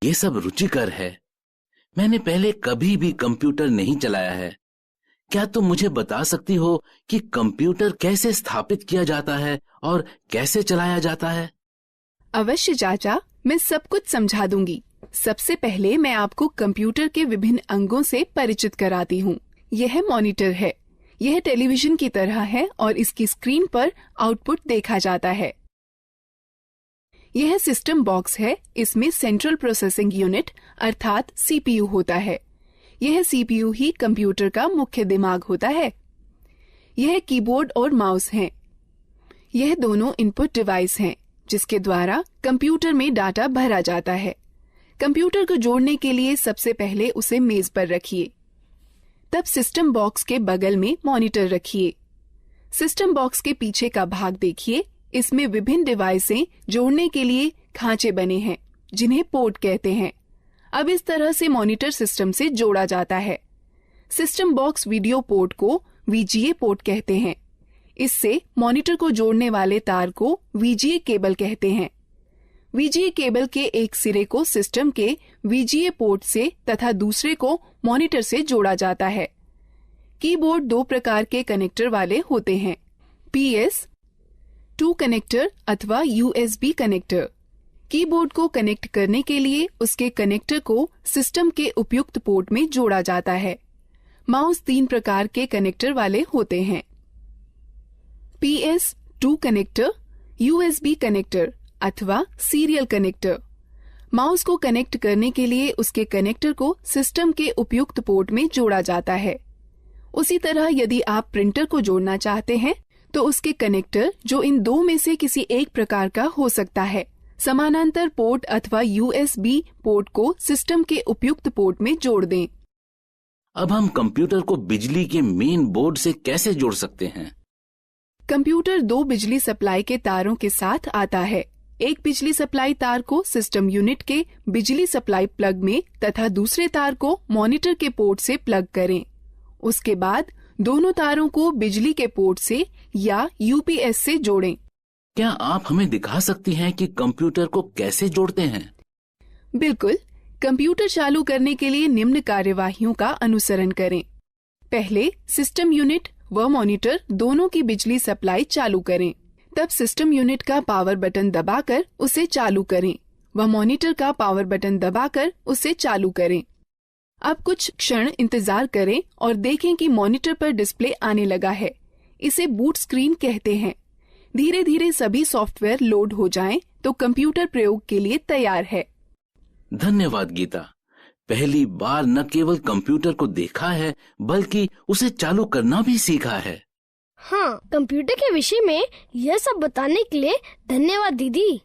ये सब रुचिकर है। मैंने पहले कभी भी कंप्यूटर नहीं चलाया है। क्या तुम मुझे बता सकती हो कि कंप्यूटर कैसे स्थापित किया जाता है और कैसे चलाया जाता है? अवश्य चाचा, मैं सब कुछ समझा दूंगी। सबसे पहले मैं आपको कंप्यूटर के विभिन्न अंगों से परिचित कराती हूँ। यह मॉनिटर है। यह टेलीविजन की तरह है और इसकी स्क्रीन पर आउटपुट देखा जाता है। यह सिस्टम बॉक्स है। इसमें सेंट्रल प्रोसेसिंग यूनिट अर्थात सीपीयू होता है। यह सीपीयू ही कंप्यूटर का मुख्य दिमाग होता है। यह कीबोर्ड और माउस हैं। यह दोनों इनपुट डिवाइस हैं जिसके द्वारा कंप्यूटर में डाटा भरा जाता है। कंप्यूटर को जोड़ने के लिए सबसे पहले उसे मेज पर रखिए। तब सिस्टम बॉक्स के बगल में मॉनिटर रखिए। सिस्टम बॉक्स के पीछे का भाग देखिए। इसमें विभिन्न डिवाइसें जोड़ने के लिए खांचे बने हैं जिन्हें पोर्ट कहते हैं। अब इस तरह से मॉनिटर सिस्टम से जोड़ा जाता है। सिस्टम बॉक्स वीडियो पोर्ट को वीजीए पोर्ट कहते हैं। इससे मॉनिटर को जोड़ने वाले तार को वीजीए केबल कहते हैं। वीजीए केबल के एक सिरे को सिस्टम के वीजीए पोर्ट से तथा दूसरे को मॉनिटर से जोड़ा जाता है। कीबोर्ड दो प्रकार के कनेक्टर वाले होते हैं, PS2 कनेक्टर अथवा USB कनेक्टर। कीबोर्ड को कनेक्ट करने के लिए उसके कनेक्टर को सिस्टम के उपयुक्त पोर्ट में जोड़ा जाता है। माउस 3 प्रकार के कनेक्टर वाले होते हैं, PS2 कनेक्टर, USB कनेक्टर अथवा सीरियल कनेक्टर। माउस को कनेक्ट करने के लिए उसके कनेक्टर को सिस्टम के उपयुक्त पोर्ट में जोड़ा जाता है। उसी तरह यदि आप प्रिंटर को जोड़ना चाहते हैं तो उसके कनेक्टर, जो इन दो में से किसी एक प्रकार का हो सकता है, समानांतर पोर्ट अथवा USB पोर्ट को सिस्टम के उपयुक्त पोर्ट में जोड़ दें। अब हम कंप्यूटर को बिजली के मेन बोर्ड से कैसे जोड़ सकते हैं? कंप्यूटर 2 बिजली सप्लाई के तारों के साथ आता है। एक बिजली सप्लाई तार को सिस्टम यूनिट के बिजली सप्लाई प्लग में तथा दूसरे तार को मॉनिटर के पोर्ट से प्लग करें। उसके बाद दोनों तारों को बिजली के पोर्ट से या UPS से जोड़ें। क्या आप हमें दिखा सकती हैं कि कंप्यूटर को कैसे जोड़ते हैं? बिल्कुल। कंप्यूटर चालू करने के लिए निम्न कार्यवाहियों का अनुसरण करें। पहले सिस्टम यूनिट व मॉनिटर दोनों की बिजली सप्लाई चालू करें। तब सिस्टम यूनिट का पावर बटन दबाकर उसे चालू करें व मॉनिटर का पावर बटन दबाकर उसे चालू करें। अब कुछ क्षण इंतजार करें और देखें कि मॉनिटर पर डिस्प्ले आने लगा है। इसे बूट स्क्रीन कहते हैं। धीरे धीरे सभी सॉफ्टवेयर लोड हो जाएं तो कंप्यूटर प्रयोग के लिए तैयार है। धन्यवाद गीता। पहली बार न केवल कंप्यूटर को देखा है बल्कि उसे चालू करना भी सीखा है। हाँ, कंप्यूटर के विषय में यह सब बताने के लिए धन्यवाद दीदी।